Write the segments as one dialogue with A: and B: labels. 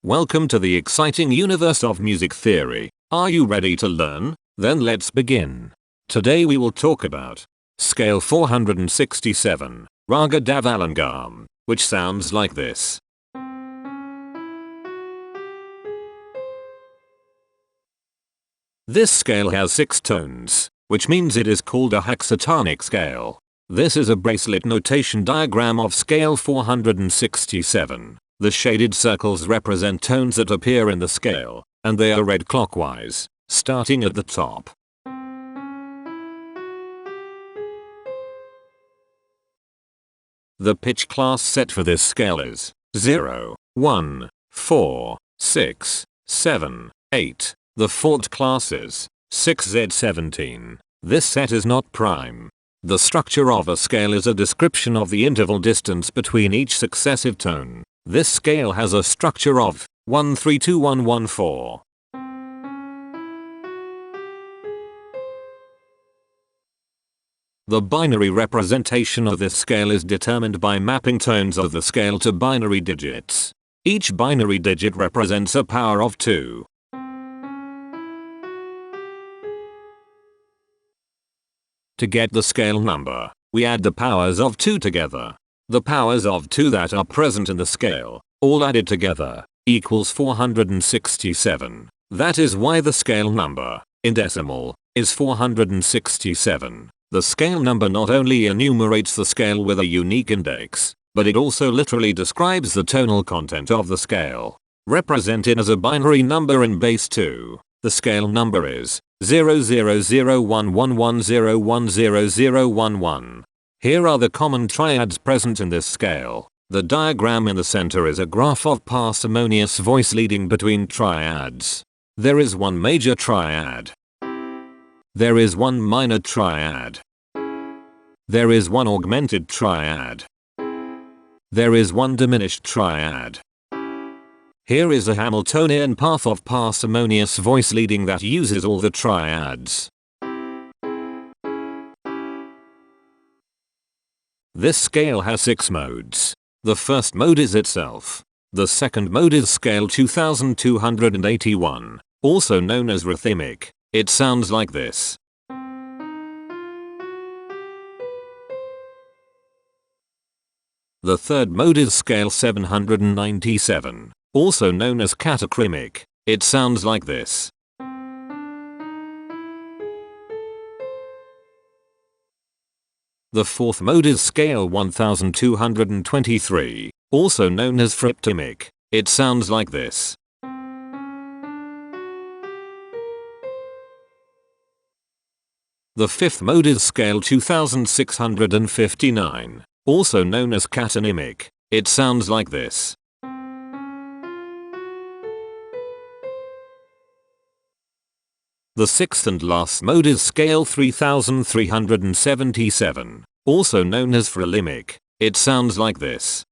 A: Welcome to the exciting universe of music theory. Are you ready to learn? Then let's begin. Today we will talk about scale 467, Raga Dhavalangam, which sounds like this. This scale has 6 tones, which means it is called a hexatonic scale. This is a bracelet notation diagram of scale 467. The shaded circles represent tones that appear in the scale, and they are read clockwise, starting at the top. The pitch class set for this scale is 0, 1, 4, 6, 7, 8. The fault class is 6Z17. This set is not prime. The structure of a scale is a description of the interval distance between each successive tone. This scale has a structure of 132-114. The binary representation of this scale is determined by mapping tones of the scale to binary digits. Each binary digit represents a power of 2. To get the scale number, we add the powers of 2 together. The powers of 2 that are present in the scale, all added together, equals 467. That is why the scale number, in decimal, is 467. The scale number not only enumerates the scale with a unique index, but it also literally describes the tonal content of the scale. Represented as a binary number in base 2, the scale number is 0001110100011. Here are the common triads present in this scale. The diagram in the center is a graph of parsimonious voice leading between triads. There is one major triad. There is one minor triad. There is one augmented triad. There is one diminished triad. Here is a Hamiltonian path of parsimonious voice leading that uses all the triads. This scale has 6 modes. The first mode is itself. The second mode is scale 2281, also known as rhythmic. It sounds like this. The third mode is scale 797, also known as catachrimic. It sounds like this. The fourth mode is scale 1223, also known as phryptimic. It sounds like this. The fifth mode is scale 2659, also known as catonymic. It sounds like this. The sixth and last mode is scale 3377, also known as phrylymic. It sounds like this.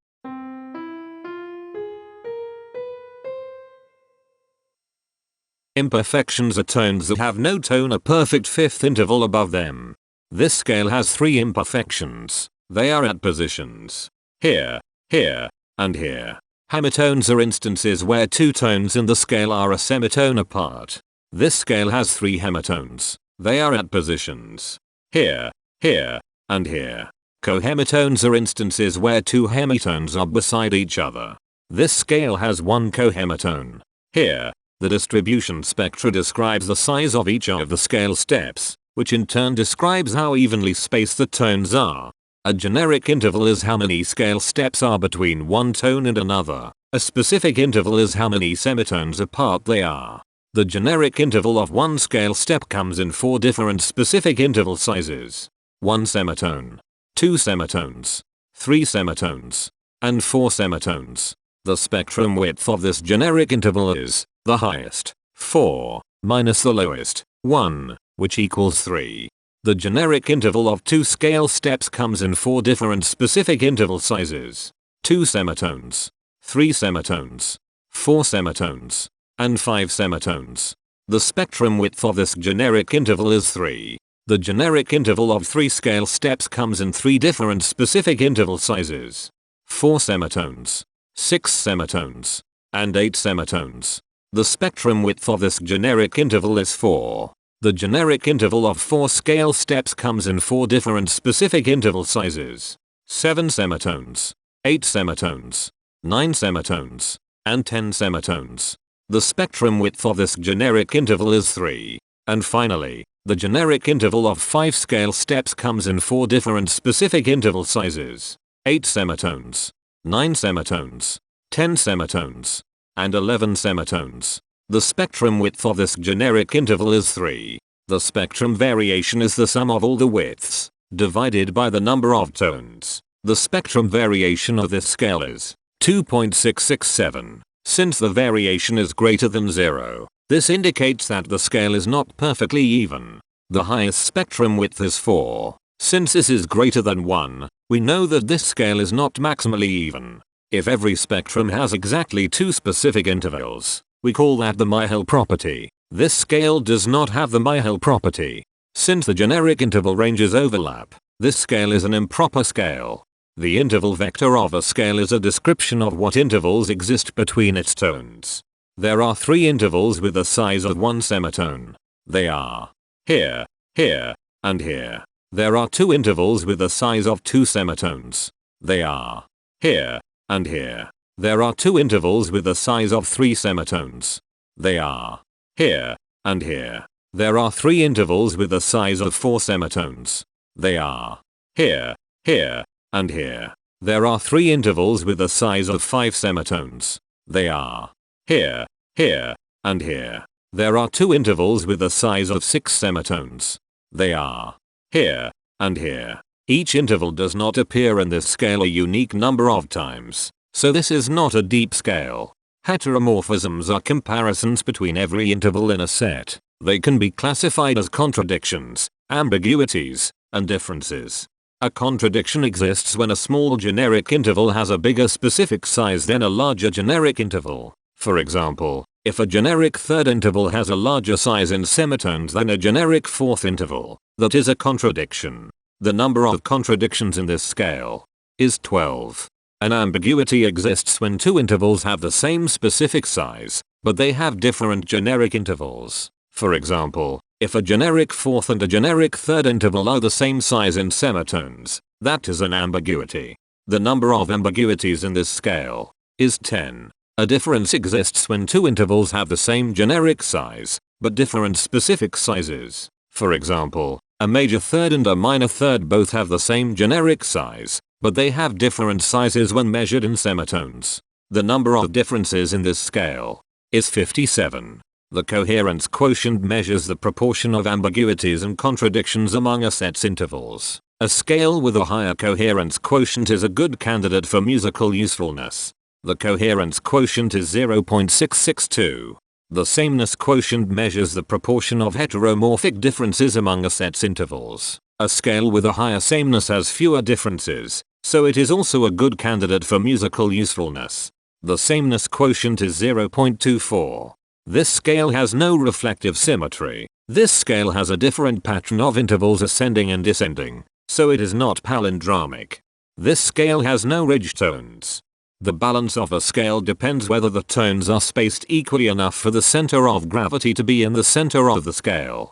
A: Imperfections are tones that have no tone, a perfect fifth interval above them. This scale has 3 imperfections. They are at positions here, here, and here. Hemitones are instances where 2 tones in the scale are a semitone apart. This scale has 3 hemitones. They are at positions here, here, and here. Cohemitones are instances where 2 hemitones are beside each other. This scale has 1 cohemitone here. The distribution spectra describes the size of each of the scale steps, which in turn describes how evenly spaced the tones are. A generic interval is how many scale steps are between one tone and another. A specific interval is how many semitones apart they are. The generic interval of one scale step comes in 4 different specific interval sizes. 1 semitone, 2 semitones, 3 semitones, and 4 semitones. The spectrum width of this generic interval is the highest, 4, minus the lowest, 1, which equals 3. The generic interval of 2 scale steps comes in 4 different specific interval sizes. 2 semitones, 3 semitones, 4 semitones, and 5 semitones. The spectrum width of this generic interval is 3. The generic interval of 3 scale steps comes in 3 different specific interval sizes. 4 semitones, 6 semitones, and 8 semitones. The spectrum width of this generic interval is 4. The generic interval of 4 scale steps comes in 4 different specific interval sizes: 7 semitones, 8 semitones, 9 semitones, and 10 semitones. The spectrum width of this generic interval is 3. And finally, the generic interval of 5 scale steps comes in 4 different specific interval sizes: 8 semitones, 9 semitones, 10 semitones, and 11 semitones. The spectrum width of this generic interval is 3. The spectrum variation is the sum of all the widths, divided by the number of tones. The spectrum variation of this scale is 2.667. Since the variation is greater than 0, this indicates that the scale is not perfectly even. The highest spectrum width is 4. Since this is greater than 1, we know that this scale is not maximally even. If every spectrum has exactly 2 specific intervals, we call that the Myhill property. This scale does not have the Myhill property. Since the generic interval ranges overlap, this scale is an improper scale. The interval vector of a scale is a description of what intervals exist between its tones. There are 3 intervals with a size of 1 semitone. They are here, here, and here. There are 2 intervals with a size of 2 semitones. They are here, and here. There are 2 intervals with a size of 3 semitones. They are here, and here. There are 3 intervals with a size of 4 semitones. They are here, here, and here. There are 3 intervals with a size of 5 semitones. They are here, here, and here. There are 2 intervals with a size of 6 semitones. They are here, and here. Each interval does not appear in this scale a unique number of times, so this is not a deep scale. Heteromorphisms are comparisons between every interval in a set. They can be classified as contradictions, ambiguities, and differences. A contradiction exists when a small generic interval has a bigger specific size than a larger generic interval. For example, if a generic third interval has a larger size in semitones than a generic fourth interval, that is a contradiction. The number of contradictions in this scale is 12. An ambiguity exists when 2 intervals have the same specific size, but they have different generic intervals. For example, if a generic fourth and a generic third interval are the same size in semitones, that is an ambiguity. The number of ambiguities in this scale is 10. A difference exists when 2 intervals have the same generic size, but different specific sizes. For example, a major third and a minor third both have the same generic size, but they have different sizes when measured in semitones. The number of differences in this scale is 57. The coherence quotient measures the proportion of ambiguities and contradictions among a set's intervals. A scale with a higher coherence quotient is a good candidate for musical usefulness. The coherence quotient is 0.662. The sameness quotient measures the proportion of heteromorphic differences among a set's intervals. A scale with a higher sameness has fewer differences, so it is also a good candidate for musical usefulness. The sameness quotient is 0.24. This scale has no reflective symmetry. This scale has a different pattern of intervals ascending and descending, so it is not palindromic. This scale has no ridge tones. The balance of a scale depends whether the tones are spaced equally enough for the center of gravity to be in the center of the scale.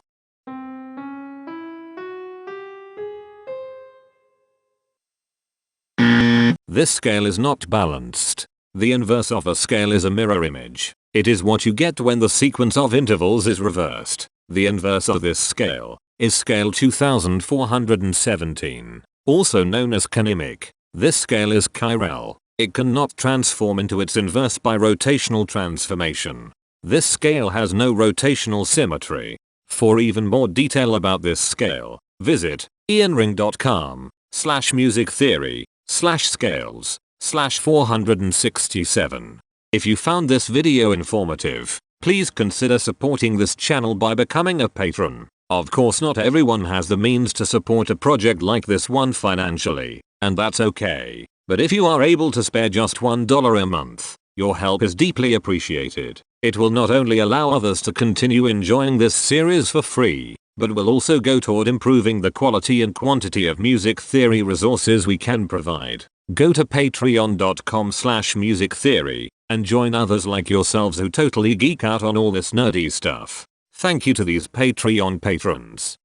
A: This scale is not balanced. The inverse of a scale is a mirror image. It is what you get when the sequence of intervals is reversed. The inverse of this scale is scale 2417, also known as kinemic. This scale is chiral. It cannot transform into its inverse by rotational transformation. This scale has no rotational symmetry. For even more detail about this scale, visit ianring.com/musictheory/scales/467. If you found this video informative, please consider supporting this channel by becoming a patron. Of course, not everyone has the means to support a project like this one financially, and that's okay. But if you are able to spare just $1 a month, your help is deeply appreciated. It will not only allow others to continue enjoying this series for free, but will also go toward improving the quality and quantity of music theory resources we can provide. Go to patreon.com/musictheory and join others like yourselves who totally geek out on all this nerdy stuff. Thank you to these Patreon patrons.